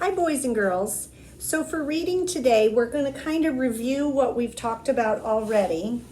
Hi, boys and girls. So for reading today, we're going to kind of review what we've talked about already.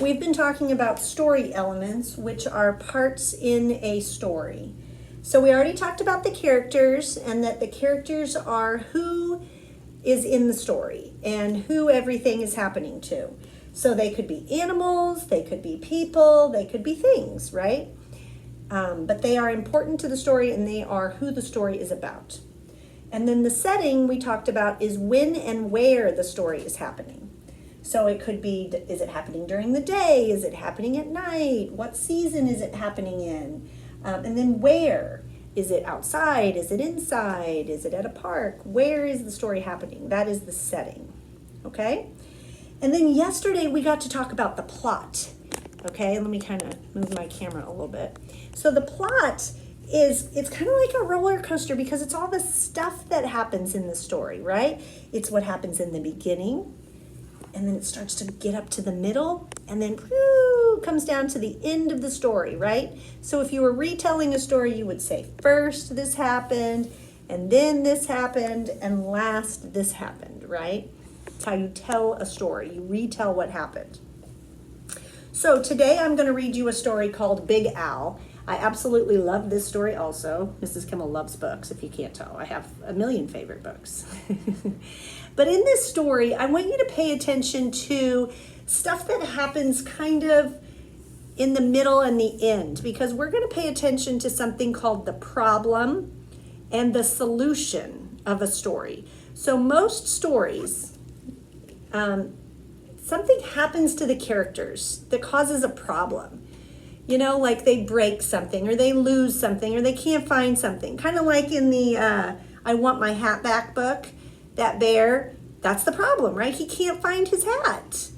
We've been talking about story elements, which are parts in a story. So we already talked about the characters, and that the characters are who is in the story and who everything is happening to. So they could be animals, they could be people, they could be things, right? But they are important to the story, and they are who the story is about. And then the setting we talked about is when and where the story is happening. So it could be, is it happening during the day? Is it happening at night? What season is it happening in? And then where? Is it outside? Is it inside? Is it at a park? Where is the story happening? That is the setting, okay? And then yesterday we got to talk about the plot, okay? Let me kind of move my camera a little bit. So the plot it's kind of like a roller coaster because it's all the stuff that happens in the story, right? It's what happens in the beginning, and then it starts to get up to the middle, and then comes down to the end of the story, right? So if you were retelling a story, you would say, first this happened, and then this happened, and last this happened, right? It's how you tell a story. You retell what happened. So today I'm going to read you a story called Big Al. I absolutely love this story also. Mrs. Kimmel loves books, if you can't tell. I have a million favorite books. But in this story, I want you to pay attention to stuff that happens kind of in the middle and the end, because we're going to pay attention to something called the problem and the solution of a story. So most stories, something happens to the characters that causes a problem. You know, like they break something, or they lose something, or they can't find something. Kind of like in the I Want My Hat Back book, that bear, that's the problem, right? He can't find his hat.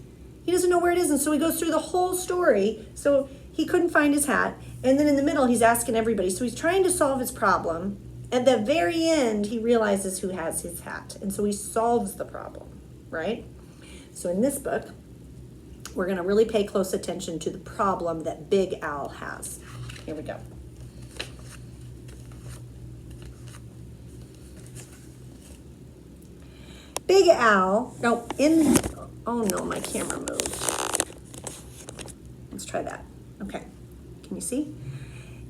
He doesn't know where it is, and so he goes through the whole story. So he couldn't find his hat, and then in the middle, he's asking everybody. So he's trying to solve his problem. At the very end, he realizes who has his hat, and so he solves the problem, right? So in this book, we're going to really pay close attention to the problem that Big Al has. Here we go. Big Al, oh no, my camera moved. Let's try that. Okay, can you see?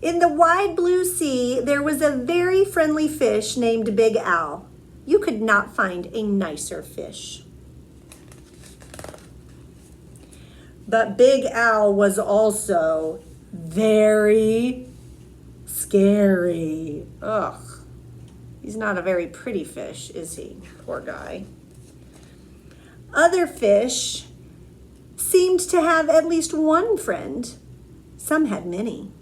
In the wide blue sea, there was a very friendly fish named Big Al. You could not find a nicer fish. But Big Al was also very scary. Ugh. He's not a very pretty fish, is he? Poor guy. Other fish seemed to have at least one friend. Some had many,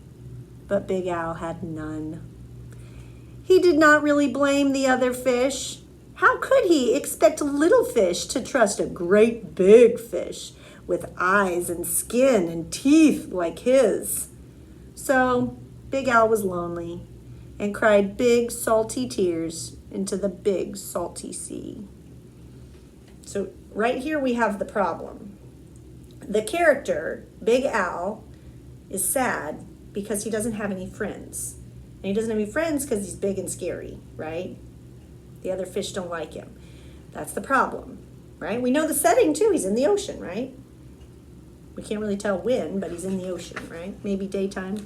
but Big Al had none. He did not really blame the other fish. How could he expect little fish to trust a great big fish with eyes and skin and teeth like his? So Big Al was lonely and cried big salty tears into the big salty sea. So right here we have the problem. The character, Big Al, is sad because he doesn't have any friends. And he doesn't have any friends because he's big and scary, right? The other fish don't like him. That's the problem, right? We know the setting too. He's in the ocean, right? We can't really tell when, but he's in the ocean, right? Maybe daytime.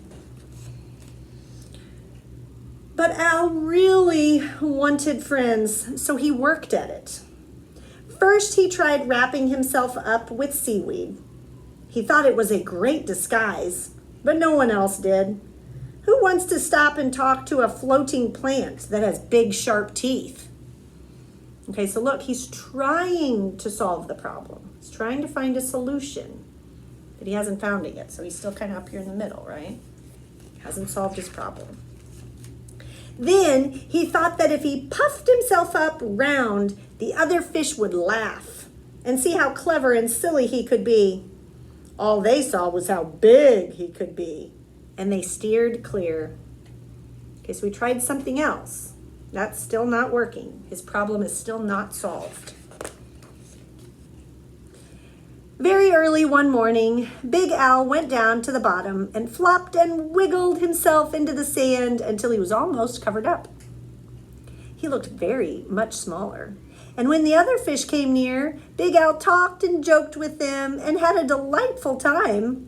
But Al really wanted friends, so he worked at it. First, he tried wrapping himself up with seaweed. He thought it was a great disguise, but no one else did. Who wants to stop and talk to a floating plant that has big, sharp teeth? Okay, so look, he's trying to solve the problem. He's trying to find a solution. But he hasn't found it yet, so he's still kind of up here in the middle, right? Hasn't solved his problem. Then he thought that if he puffed himself up round, the other fish would laugh and see how clever and silly he could be. All they saw was how big he could be, and they steered clear. Okay, so we tried something else. That's still not working. His problem is still not solved. Very early one morning, Big Al went down to the bottom and flopped and wiggled himself into the sand until he was almost covered up. he looked very much smaller. And when the other fish came near, Big Al talked and joked with them and had a delightful time.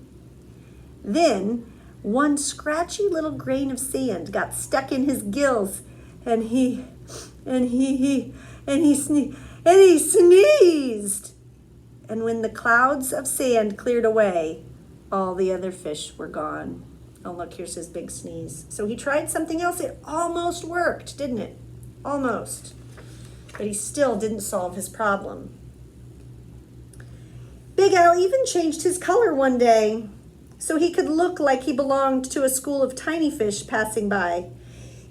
Then one scratchy little grain of sand got stuck in his gills, and he sneezed. And when the clouds of sand cleared away, all the other fish were gone. Oh, look, here's his big sneeze. So he tried something else. It almost worked, didn't it? Almost. But he still didn't solve his problem. Big Al even changed his color one day so he could look like he belonged to a school of tiny fish passing by.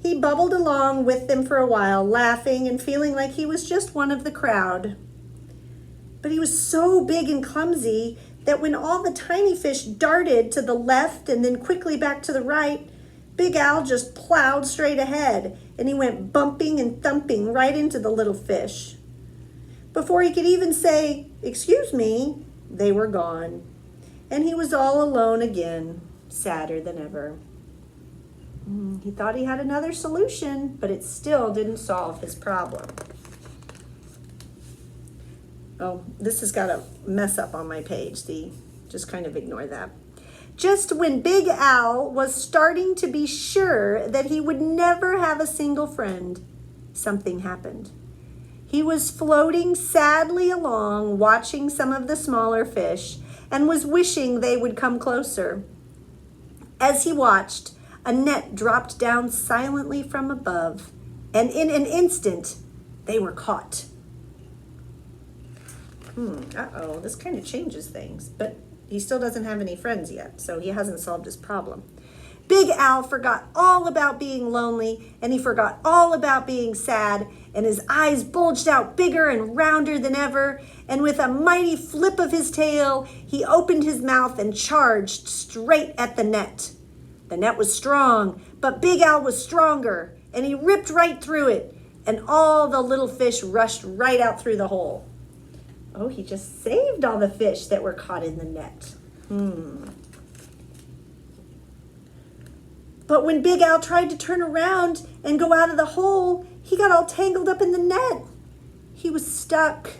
He bubbled along with them for a while, laughing and feeling like he was just one of the crowd. But he was so big and clumsy that when all the tiny fish darted to the left and then quickly back to the right, Big Al just plowed straight ahead, and he went bumping and thumping right into the little fish. Before he could even say, "Excuse me," they were gone, and he was all alone again, sadder than ever. He thought he had another solution, but it still didn't solve his problem. Oh, this has got a mess up on my page. Just kind of ignore that. Just when Big Al was starting to be sure that he would never have a single friend, something happened. He was floating sadly along, watching some of the smaller fish, and was wishing they would come closer. As he watched, a net dropped down silently from above, and in an instant, they were caught. Uh-oh, this kind of changes things, but he still doesn't have any friends yet, so he hasn't solved his problem. Big Al forgot all about being lonely, and he forgot all about being sad, and his eyes bulged out bigger and rounder than ever, and with a mighty flip of his tail, he opened his mouth and charged straight at the net. The net was strong, but Big Al was stronger, and he ripped right through it, and all the little fish rushed right out through the hole. Oh, he just saved all the fish that were caught in the net. But when Big Al tried to turn around and go out of the hole, he got all tangled up in the net. He was stuck.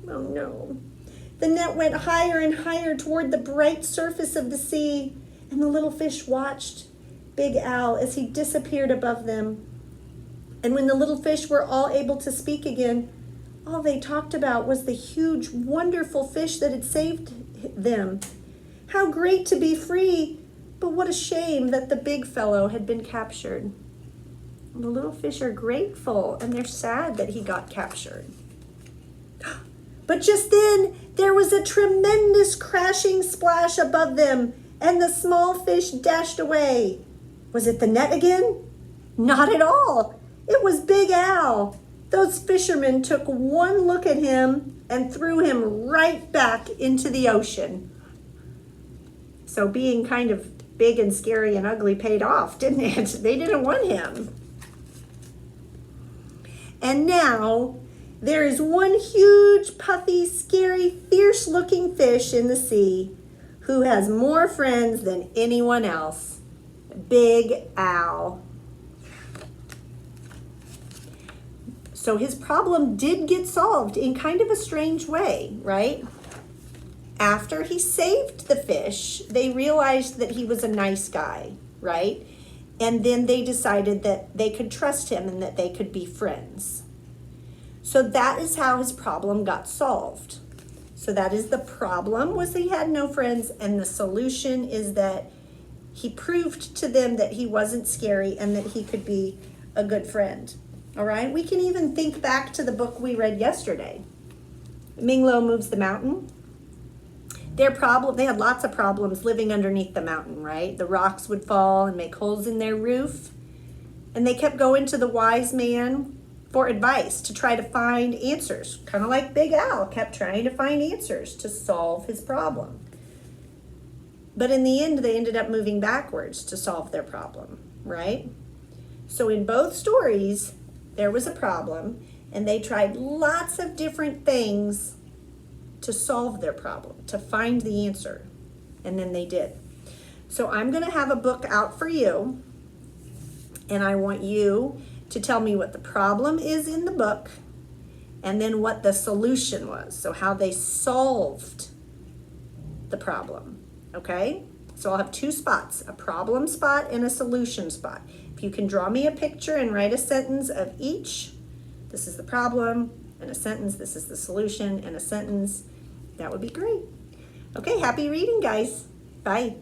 Oh no. The net went higher and higher toward the bright surface of the sea, and the little fish watched Big Al as he disappeared above them. And when the little fish were all able to speak again, all they talked about was the huge, wonderful fish that had saved them. How great to be free, but what a shame that the big fellow had been captured. The little fish are grateful, and they're sad that he got captured. But just then, there was a tremendous crashing splash above them, and the small fish dashed away. Was it the net again? Not at all. It was Big Al. Those fishermen took one look at him and threw him right back into the ocean. So being kind of big and scary and ugly paid off, didn't it? They didn't want him. And now there is one huge, puffy, scary, fierce-looking fish in the sea who has more friends than anyone else. Big Al. So his problem did get solved in kind of a strange way, right? After he saved the fish, they realized that he was a nice guy, right? And then they decided that they could trust him and that they could be friends. So that is how his problem got solved. So that is the problem, was he had no friends, and the solution is that he proved to them that he wasn't scary and that he could be a good friend. All right, we can even think back to the book we read yesterday. Ming-Lo Moves the Mountain. They had lots of problems living underneath the mountain, right? The rocks would fall and make holes in their roof. And they kept going to the wise man for advice to try to find answers. Kind of like Big Al kept trying to find answers to solve his problem. But in the end, they ended up moving backwards to solve their problem, right? So in both stories, there was a problem, and they tried lots of different things to solve their problem, to find the answer, and then they did. So I'm going to have a book out for you, and I want you to tell me what the problem is in the book and then what the solution was, so how they solved the problem, okay? So I'll have two spots, a problem spot and a solution spot. If you can draw me a picture and write a sentence of each, this is the problem, and a sentence, this is the solution, and a sentence, that would be great. Okay, happy reading, guys. Bye.